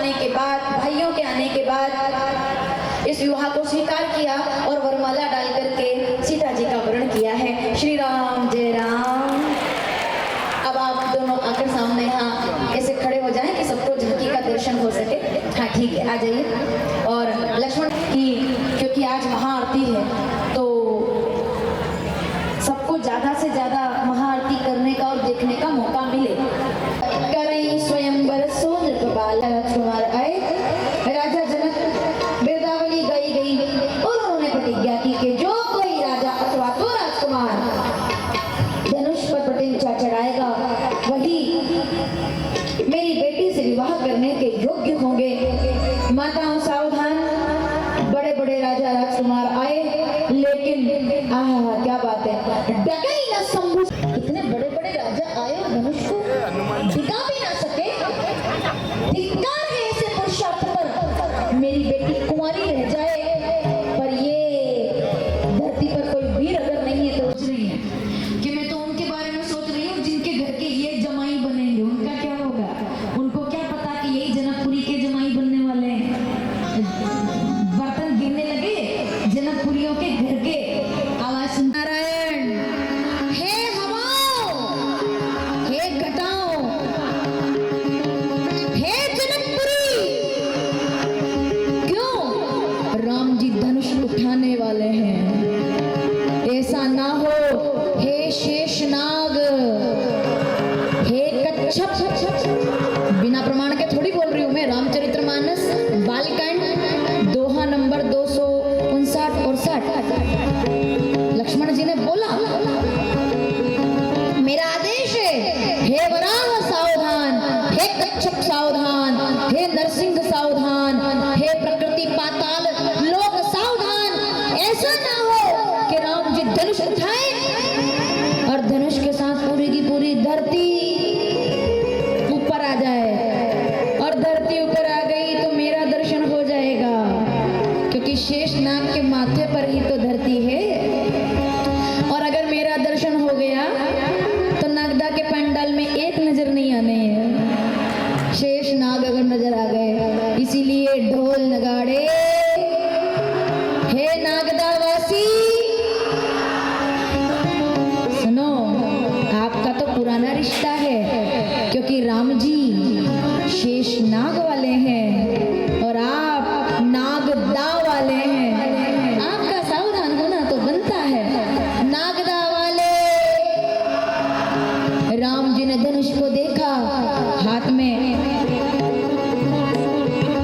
आने के बाद, भाइयों के आने के बाद इस विवाह को स्वीकार किया और वरमाला डाल करके सीता जी का वरण किया है। श्री राम जय राम। अब आप दोनों आकर सामने यहाँ ऐसे खड़े हो जाएं कि सबको झांकी का दर्शन हो सके। हाँ ठीक है, आ जाइए। और लक्ष्मण की क्योंकि आज महाआरती है तो सबको ज्यादा से ज्यादा महाआरती करने का और देखने का मौका मिले। करई स्वयंवर सो नृपबाल राजकुमार आए, राजा जनक बिरदावली गाई गई और उन्होंने प्रतिज्ञा की कि जो कोई राजा अथवा तो राजकुमार धनुष पर प्रतिज्ञा चढ़ाएगा वही मेरी बेटी से विवाह करने के योग्य होंगे। माताओं सावधान, बड़े बड़े राजा राजकुमार आए लेकिन आहा क्या बात है, डगे ही ना शंभू। इतने बड़े बड़े राजा आए और धनुष को दिखा भी ना सके। धिक्कार है ऐसे पुरुषार्थ पर, मेरी बेटी कुंवारी रह जाए। पर ये धरती पर कोई वीर अगर नहीं है तो सोच रही है कि मैं तो उनके बारे में सोच रही हूँ जिनके घर के ये जमाई बनेंगे, उनका क्या होगा। उनको क्या पता कि यही जनकपुरी के जमाई बनने वाले हैं। बर्तन गिरने लगे जनकपुरियों के घर के। आवाज सुन, नारायण हे हवाओं, हे घटाओं, हे जनकपुरी, क्यों राम जी धनुष उठाने वाले हैं। ऐसा ना हो हे शेषनाग, हे कच्छप। बिना प्रमाण के थोड़ी बोल रही हूं मैं। रामचरितमानस बालकांड दोहा नंबर 259 और 60 लक्ष्मण जी ने बोला मेरा आदेश है, हे वराह सावधान, हे कच्छप सावधान, हे नरसिंह सावधान, हे प्रकृति पाताल लोग सावधान। ऐसा ना हो कि राम जी धनुष उठाए और धनुष के साथ पूरी की पूरी धरती ऊपर आ जाए। और धरती ऊपर आ गई तो मेरा दर्शन हो जाएगा, क्योंकि शेषनाग के माथे पर ही तो धरती है। और अगर मेरा दर्शन हो गया तो नागदा के पंडाल में एक नजर नहीं आने हैं, शेषनाग अगर नजर आ गए। इसीलिए ढोल नगाड़े, हे नागदावासी सुनो, आपका तो पुराना रिश्ता है, क्योंकि राम जी शेषनाग वाले हैं और आप नागदा वाले हैं। आपका सावधान होना तो बनता है। नागदा वाले राम जी ने धनुष को देखा, हाथ में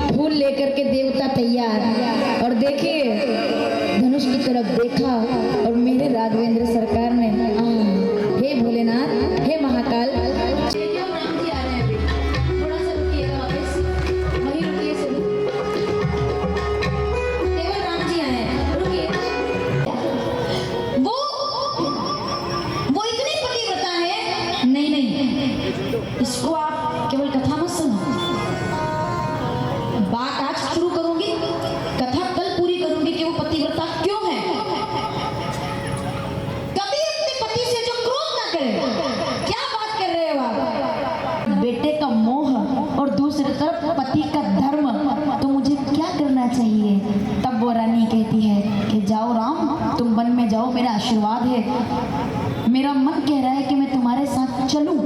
फूल लेकर के देवता तैयार, और देखिए धनुष की तरफ देखा और मेरे राघवेंद्र सरकार ने हे भोलेनाथ, हे महाकाल, राम जी आ रहे हैं, थोड़ा सा रुकिएगा, वापस वहीं रुकिए सभी। केवल राम जी आए हैं, रुकिए। वो इतनी पतिव्रता है। नहीं, इसको आप केवल कथा मत सुनो। बात आज शुरू करूंगी, कथा कल पूरी करूंगी कि वो पतिव्रता क्यों है। कभी अपने पति से जो क्रोध ना करे। क्या बात कर रहे हो आप? बेटे का मोह और दूसरी तरफ पति का धर्म, तो मुझे क्या करना चाहिए? तब वो रानी कहती है कि जाओ राम, तुम वन में जाओ, मेरा आशीर्वाद है। मेरा मन कह रहा है कि मैं तुम्हारे साथ चलूं।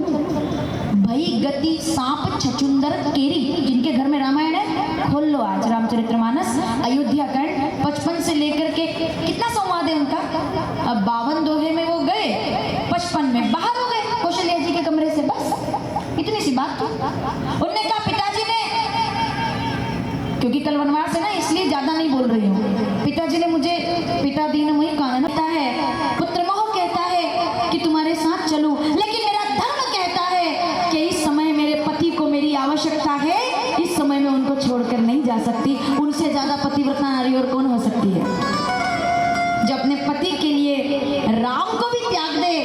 भई गति सांप छचुंदर केरी, जिनके घर में रामायण है खोल लो आज रामचरितमानस, अयोध्या कांड 55 से लेकर के कितना संवाद है उनका। अब 52 दोहे में वो गए, 55 में बाहर हो गए कौशल्या जी के कमरे से, बस इतनी सी बात। उनने कहा पिताजी ने, क्योंकि कल वनवास है ना इसलिए ज्यादा नहीं बोल रही हूँ, पिताजी ने मुझे, पिता दीन मुझे कहता है, पुत्र मोह कहता है कि तुम्हारे साथ चलूं, लेकिन मेरा धर्म कहता है कि इस समय मेरे पति को मेरी आवश्यकता है, इस समय में उनको छोड़कर नहीं जा सकती। उनसे ज्यादा पतिव्रता नारी और कौन हो सकती है, जो अपने पति के लिए राम को भी त्याग दे।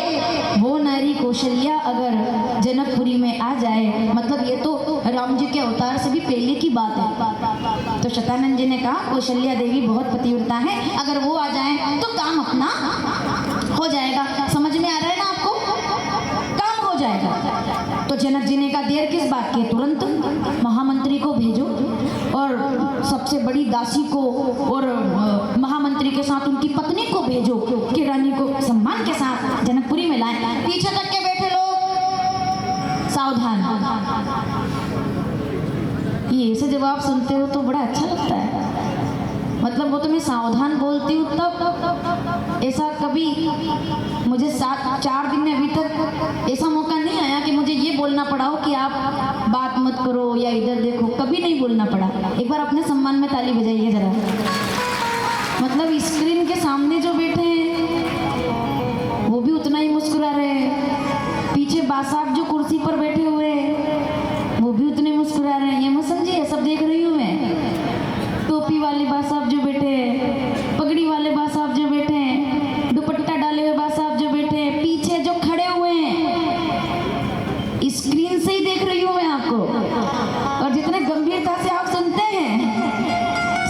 वो नारी कौशल्या अगर जनकपुरी में आ जाए, मतलब ये तो राम जी के अवतार से भी पहले की बात है। तो शतानंद जी ने कहा कौशल्या देवी बहुत पतिव्रता है, अगर वो आ जाए तो काम अपना हो जाएगा। समझ में आ रहा है ना आपको? काम हो जाएगा। तो तो जनक जी ने कहा देर किस बात की, तुरंत महामंत्री को भेजो और सबसे बड़ी दासी को और महामंत्री के साथ उनकी पत्नी को भेजो कि रानी को सम्मान के साथ जनकपुरी में लाएं। पीछे तक के बैठे लोग सावधान। ये ऐसे जवाब सुनते हो तो बड़ा अच्छा लगता है। मतलब वो तुम्हें सावधान बोलती हूँ तब ऐसा कभी मुझे 4 दिन में अभी तक ऐसा मौका नहीं आया कि मुझे ये बोलना पड़ा हो कि आप बात मत करो या इधर देखो, कभी नहीं बोलना पड़ा। एक बार अपने सम्मान में ताली बजाइए जरा। मतलब स्क्रीन के सामने जो बैठे हैं वो भी उतना ही मुस्कुरा रहे हैं, पीछे बासाब जो कुर्सी पर बैठे हुए हैं वो भी उतने मुस्कुरा रहे हैं। ये मत समझिए सब देख रही हूँ मैं। टोपी वाले बासाब जो बैठे हैं, पगड़ी वाले बासाब जो बैठे हैं, दुपट्टा डाले हुए बासाब जो बैठे हैं, पीछे जो खड़े हुए हैं, स्क्रीन से ही देख रही हूँ मैं आपको। और जितने गंभीरता से आप सुनते हैं,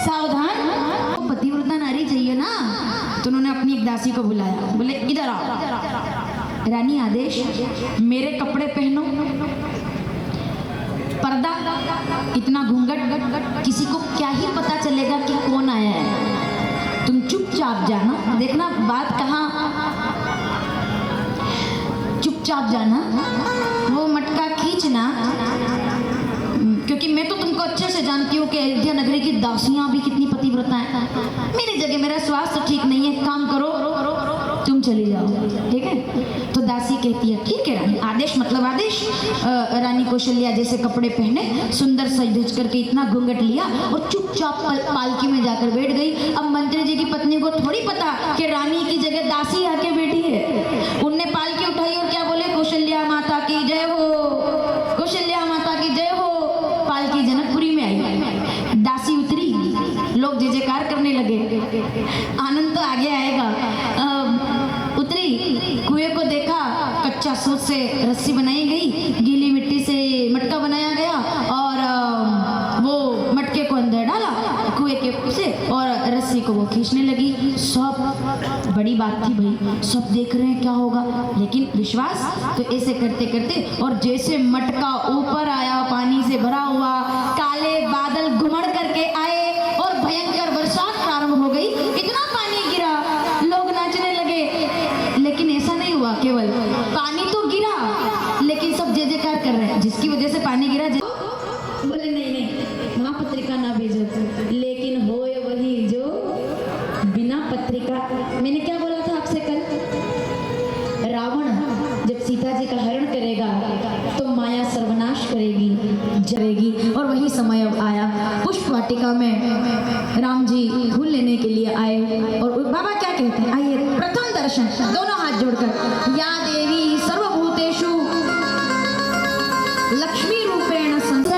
सावधान। पतिव्रता नारी चाहिए ना, तो उन्होंने अपनी एक दासी को बुलाया, बोले इधर आओ रानी, आदेश मेरे कपड़े पहनो, पर्दा, इतना घूंघट, किसी को क्या ही पता चलेगा कि कौन आया है। तुम चुपचाप जाना, देखना बात कहाँ, चुपचाप जाना, वो मटका खींचना, क्योंकि मैं तो तुमको अच्छे से जानती हूँ कि अयोध्या नगरी की दासियां भी कितनी पतिव्रता हैं। मेरी जगह मेरा स्वास्थ्य ठीक नहीं है, काम करो तुम चली जाओ, ठीक है। तो दासी कहती है ठीक है रानी, आदेश मतलब आदेश। रानी कौशल्या जैसे कपड़े पहने, सुंदर सज धज करके इतना घूंघट लिया और चुपचाप पालकी में जाकर बैठ गई। अब मंत्री जी की पत्नी को थोड़ी पता कि रानी की जगह दासी आके बैठी है। उनने पालकी उठाई और क्या बोले, कौशल्या माता की जय हो, कौशल्या माता की जय हो। पालकी जनकपुरी में आई, दासी उतरी, लोग जय जयकार करने लगे। आनंद तो आगे आएगा। उतरी, कुएं को देखा, कच्चा सूत से रस्सी बनाई गई, गीली मिट्टी से मटका बनाया गया और वो मटके को अंदर डाला कुएं के से और रस्सी को वो खींचने लगी। सब बड़ी बात थी भाई, सब देख रहे हैं क्या होगा, लेकिन विश्वास तो ऐसे करते करते और जैसे मटका ऊपर आया, पानी से भरा हुआ, काले बादल घुमड़ करके आए और भयंकर बरसात प्रारंभ हो गई। इतना पानी गिरा, लोग नाचने लगे। लेकिन ऐसा नहीं हुआ, केवल पानी तो गिरा लेकिन सब जय जयकार कर रहे हैं। जिसकी वजह से पानी गिरा, बोले नहीं नहीं महापत्रिका ना भेजो, लेकिन होए वही जो बिना पत्रिका। मैंने क्या बोला था आपसे कल, रावण जब सीता जी का हरण करेगा तो माया सर्वनाश करेगी, जरेगी। और वही समय अब आया। पुष्प वाटिका में राम जी फूल लेने के लिए आए और बाबा क्या कहते हैं, आइए प्रथम दर्शन, दोनों हाथ जोड़कर, या देवी सर्वभूतेषु लक्ष्मी रूपेण संसार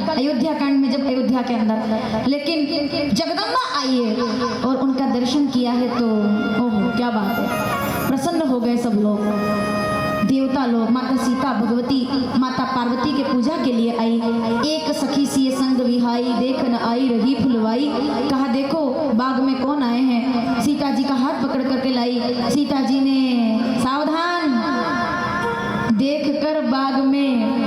अयोध्या कांड में, जब अयोध्या के अंदर, लेकिन जगदम्बा आई है और उनका दर्शन किया है तो ओहो क्या बात है, प्रसन्न हो गए सब लोग। देवता लोग, माता सीता भगवती माता पार्वती के पूजा के लिए आई। एक सखी सी संग विहाई, देख न आई रही फुलवाई। कहा देखो बाग में कौन आए हैं, सीता जी का हाथ पकड़ करके लाई। सीता जी ने सावधान, देख कर बाग में